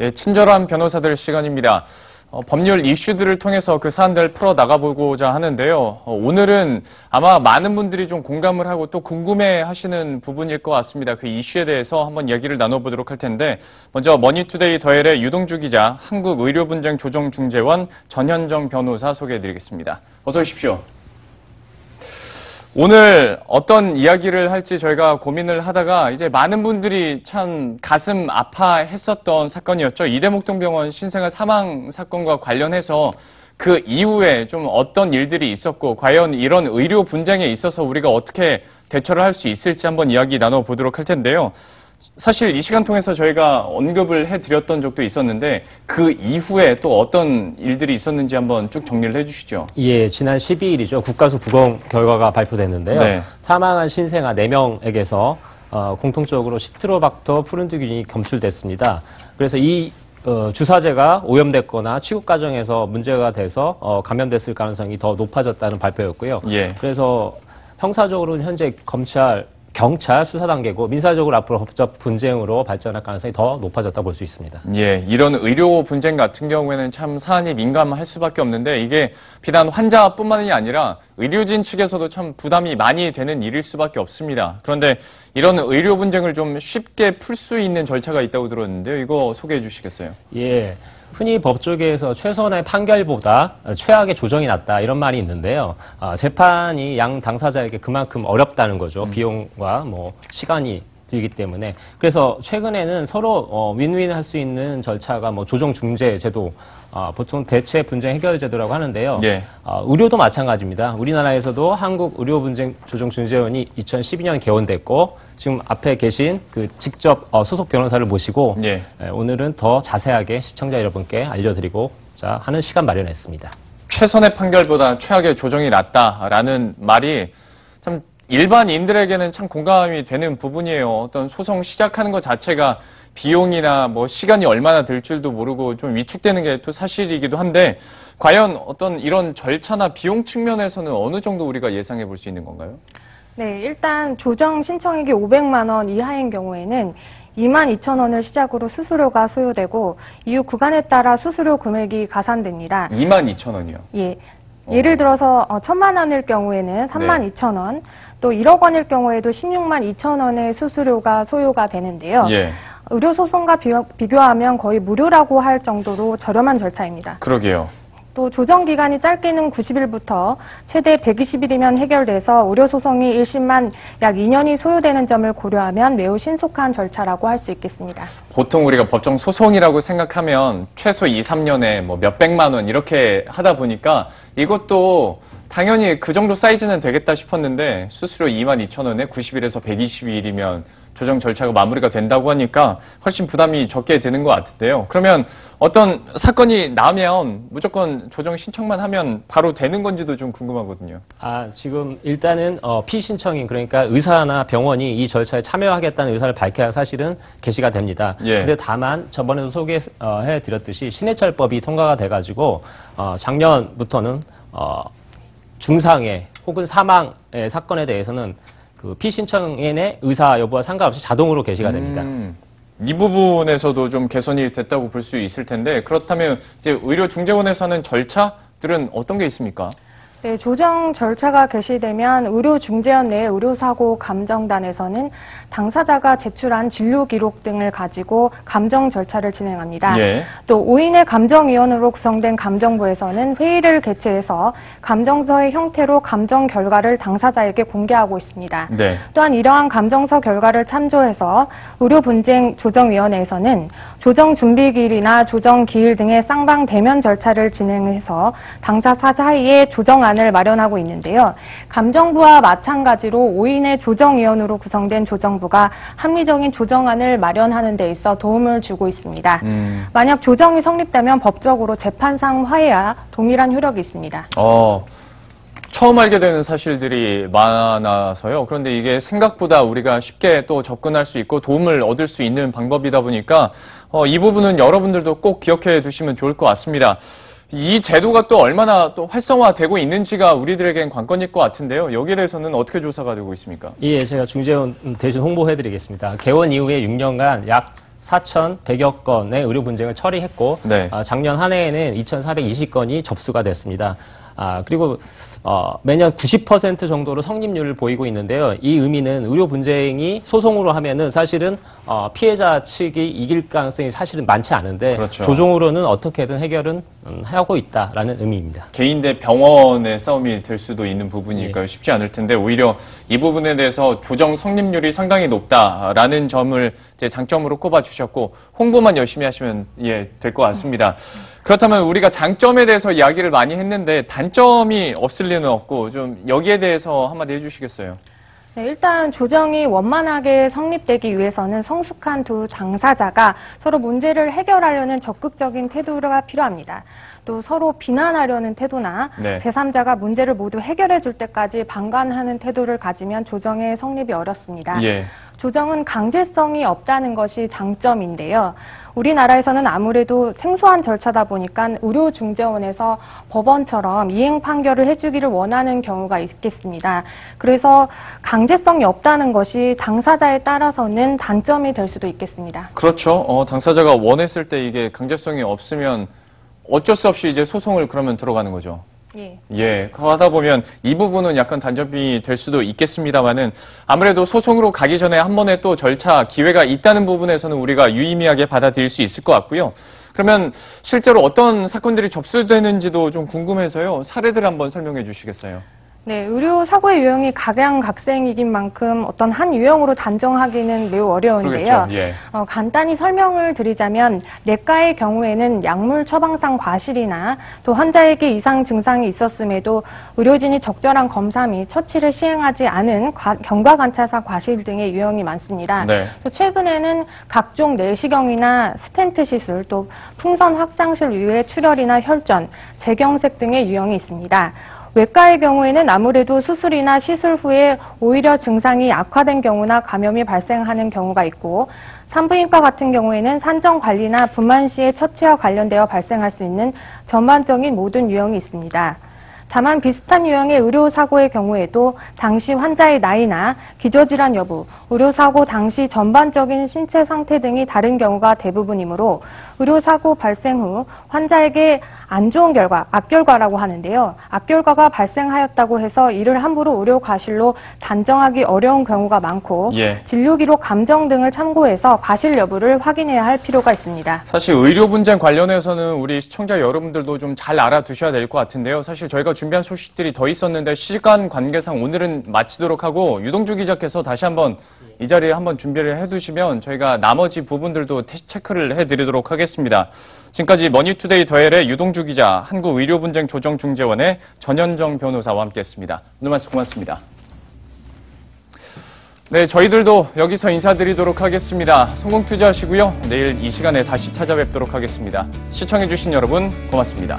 네, 친절한 변호사들 시간입니다. 법률 이슈들을 통해서 그 사안들을 풀어나가보고자 하는데요. 오늘은 아마 많은 분들이 좀 공감을 하고 또 궁금해하시는 부분일 것 같습니다. 그 이슈에 대해서 한번 얘기를 나눠보도록 할 텐데 먼저 머니투데이 더헬의 유동주 기자, 한국의료분쟁조정중재원 전현정 변호사 소개해드리겠습니다. 어서 오십시오. 오늘 어떤 이야기를 할지 저희가 고민을 하다가 이제 많은 분들이 참 가슴 아파했었던 사건이었죠. 이대목동병원 신생아 사망 사건과 관련해서 그 이후에 좀 어떤 일들이 있었고 과연 이런 의료 분쟁에 있어서 우리가 어떻게 대처를 할 수 있을지 한번 이야기 나눠보도록 할 텐데요. 사실 이 시간 통해서 저희가 언급을 해드렸던 적도 있었는데 그 이후에 또 어떤 일들이 있었는지 한번 쭉 정리를 해주시죠. 예, 지난 12일이죠. 국가수 부검 결과가 발표됐는데요. 네. 사망한 신생아 4명에게서 공통적으로 시트로박터 푸른두균이 검출됐습니다. 그래서 이 주사제가 오염됐거나 취급 과정에서 문제가 돼서 감염됐을 가능성이 더 높아졌다는 발표였고요. 예. 그래서 형사적으로는 현재 경찰 수사 단계고 민사적으로 앞으로 법적 분쟁으로 발전할 가능성이 더 높아졌다 볼 수 있습니다. 예, 이런 의료 분쟁 같은 경우에는 참 사안이 민감할 수밖에 없는데 이게 비단 환자뿐만이 아니라 의료진 측에서도 참 부담이 많이 되는 일일 수밖에 없습니다. 그런데 이런 의료 분쟁을 좀 쉽게 풀 수 있는 절차가 있다고 들었는데요. 이거 소개해 주시겠어요? 예. 흔히 법조계에서 최선의 판결보다 최악의 조정이 낫다 이런 말이 있는데요. 재판이 양 당사자에게 그만큼 어렵다는 거죠. 비용과 시간이 들기 때문에. 그래서 최근에는 서로 윈윈 할 수 있는 절차가 조정 중재 제도, 보통 대체 분쟁 해결 제도라고 하는데요. 예. 의료도 마찬가지입니다. 우리나라에서도 한국의료분쟁조정중재원이 2012년 개원됐고 지금 앞에 계신 그 직접 소속 변호사를 모시고 예. 오늘은 더 자세하게 시청자 여러분께 알려드리고자 하는 시간 마련했습니다. 최선의 판결보다 최악의 조정이 낫다라는 말이 참 일반인들에게는 참 공감이 되는 부분이에요. 어떤 소송 시작하는 것 자체가 비용이나 시간이 얼마나 들 줄도 모르고 좀 위축되는 게 또 사실이기도 한데 과연 어떤 이런 절차나 비용 측면에서는 어느 정도 우리가 예상해 볼 수 있는 건가요? 네, 일단 조정 신청액이 500만 원 이하인 경우에는 22,000원을 시작으로 수수료가 소요되고 이후 구간에 따라 수수료 금액이 가산됩니다. 22,000원이요? 예. 예를 들어서 1,000만 원일 경우에는 32,000원, 또 1억 원일 경우에도 16만 2천 원의 수수료가 소요가 되는데요. 예. 의료소송과 비교하면 거의 무료라고 할 정도로 저렴한 절차입니다. 그러게요. 또 조정기간이 짧게는 90일부터 최대 120일이면 해결돼서 의료소송이 1심만 약 2년이 소요되는 점을 고려하면 매우 신속한 절차라고 할 수 있겠습니다. 보통 우리가 법정 소송이라고 생각하면 최소 2, 3년에 몇백만 원 이렇게 하다 보니까 이것도 당연히 그 정도 사이즈는 되겠다 싶었는데 수수료 22,000원에 90일에서 120일이면 조정 절차가 마무리가 된다고 하니까 훨씬 부담이 적게 드는 것 같은데요. 그러면 어떤 사건이 나면 무조건 조정 신청만 하면 바로 되는 건지도 좀 궁금하거든요. 지금 일단은 피신청인 그러니까 의사나 병원이 이 절차에 참여하겠다는 의사를 밝혀야 사실은 개시가 됩니다. 그런데 다만 저번에도 소개해 드렸듯이 신해철법이 통과가 돼가지고 작년부터는 중상해 혹은 사망의 사건에 대해서는 그 피신청인의 의사 여부와 상관없이 자동으로 개시가 됩니다. 이 부분에서도 좀 개선이 됐다고 볼 수 있을 텐데 그렇다면 이제 의료중재원에서 하는 절차들은 어떤 게 있습니까? 네, 조정 절차가 개시되면 의료중재원 내 의료사고 감정단에서는 당사자가 제출한 진료 기록 등을 가지고 감정 절차를 진행합니다. 예. 또 5인의 감정위원으로 구성된 감정부에서는 회의를 개최해서 감정서의 형태로 감정 결과를 당사자에게 공개하고 있습니다. 네. 또한 이러한 감정서 결과를 참조해서 의료분쟁조정위원회에서는 조정 준비기일이나 조정 기일 등의 쌍방 대면 절차를 진행해서 당사자 사이에 조정안을 마련하고 있는데요. 감정부와 마찬가지로 5인의 조정위원으로 구성된 조정부가 합리적인 조정안을 마련하는 데 있어 도움을 주고 있습니다. 만약 조정이 성립되면 법적으로 재판상 화해와 동일한 효력이 있습니다. 처음 알게 되는 사실들이 많아서요. 그런데 이게 생각보다 우리가 쉽게 또 접근할 수 있고 도움을 얻을 수 있는 방법이다 보니까 이 부분은 여러분들도 꼭 기억해 두시면 좋을 것 같습니다. 이 제도가 또 얼마나 또 활성화되고 있는지가 우리들에겐 관건일 것 같은데요. 여기에 대해서는 어떻게 조사가 되고 있습니까? 예, 제가 중재원 대신 홍보해드리겠습니다. 개원 이후에 6년간 약 4,100여 건의 의료 분쟁을 처리했고 네. 작년 한 해에는 2,420건이 접수가 됐습니다. 그리고 매년 90% 정도로 성립률을 보이고 있는데요. 이 의미는 의료 분쟁이 소송으로 하면은 사실은 피해자 측이 이길 가능성이 사실은 많지 않은데 그렇죠. 조정으로는 어떻게든 해결은 하고 있다라는 의미입니다. 개인 대 병원의 싸움이 될 수도 있는 부분이니까요. 쉽지 않을 텐데 오히려 이 부분에 대해서 조정 성립률이 상당히 높다라는 점을 이제 장점으로 꼽아주셨고 홍보만 열심히 하시면 될 것 같습니다. 그렇다면 우리가 장점에 대해서 이야기를 많이 했는데 단점이 없을 리는 없고 좀 여기에 대해서 한마디 해주시겠어요? 네, 일단 조정이 원만하게 성립되기 위해서는 성숙한 두 당사자가 서로 문제를 해결하려는 적극적인 태도가 필요합니다. 또 서로 비난하려는 태도나 네. 제3자가 문제를 모두 해결해 줄 때까지 방관하는 태도를 가지면 조정의 성립이 어렵습니다. 예. 조정은 강제성이 없다는 것이 장점인데요. 우리나라에서는 아무래도 생소한 절차다 보니까 의료중재원에서 법원처럼 이행 판결을 해주기를 원하는 경우가 있겠습니다. 그래서 강제성이 없다는 것이 당사자에 따라서는 단점이 될 수도 있겠습니다. 그렇죠. 당사자가 원했을 때 이게 강제성이 없으면 어쩔 수 없이 이제 소송을 그러면 들어가는 거죠. 예. 그러다 보면 이 부분은 약간 단점이 될 수도 있겠습니다만은 아무래도 소송으로 가기 전에 한 번의 또 절차, 기회가 있다는 부분에서는 우리가 유의미하게 받아들일 수 있을 것 같고요. 그러면 실제로 어떤 사건들이 접수되는지도 좀 궁금해서요. 사례들 한번 설명해 주시겠어요? 네, 의료 사고의 유형이 각양각색이긴 만큼 어떤 한 유형으로 단정하기는 매우 어려운데요. 예. 간단히 설명을 드리자면 내과의 경우에는 약물 처방상 과실이나 또 환자에게 이상 증상이 있었음에도 의료진이 적절한 검사 및 처치를 시행하지 않은 경과관찰사 과실 등의 유형이 많습니다. 네. 또 최근에는 각종 내시경이나 스텐트 시술, 또 풍선 확장실 이외의 출혈이나 혈전, 재경색 등의 유형이 있습니다. 외과의 경우에는 아무래도 수술이나 시술 후에 오히려 증상이 악화된 경우나 감염이 발생하는 경우가 있고 산부인과 같은 경우에는 산정 관리나 분만 시의 처치와 관련되어 발생할 수 있는 전반적인 모든 유형이 있습니다. 다만 비슷한 유형의 의료사고의 경우에도 당시 환자의 나이나 기저질환 여부, 의료사고 당시 전반적인 신체 상태 등이 다른 경우가 대부분이므로 의료사고 발생 후 환자에게 안 좋은 결과, 악결과라고 하는데요. 악결과가 발생하였다고 해서 이를 함부로 의료과실로 단정하기 어려운 경우가 많고 진료기록 감정 등을 참고해서 과실 여부를 확인해야 할 필요가 있습니다. 사실 의료 분쟁 관련해서는 우리 시청자 여러분들도 좀 잘 알아두셔야 될 것 같은데요. 사실 저희가 준비한 소식들이 더 있었는데 시간 관계상 오늘은 마치도록 하고 유동주 기자께서 다시 한번 이 자리에 한번 준비를 해두시면 저희가 나머지 부분들도 체크를 해드리도록 하겠습니다. 지금까지 머니투데이 더헬의 유동주 기자, 한국의료분쟁조정중재원의 전현정 변호사와 함께했습니다. 오늘 말씀 고맙습니다. 네, 저희들도 여기서 인사드리도록 하겠습니다. 성공 투자하시고요. 내일 이 시간에 다시 찾아뵙도록 하겠습니다. 시청해주신 여러분 고맙습니다.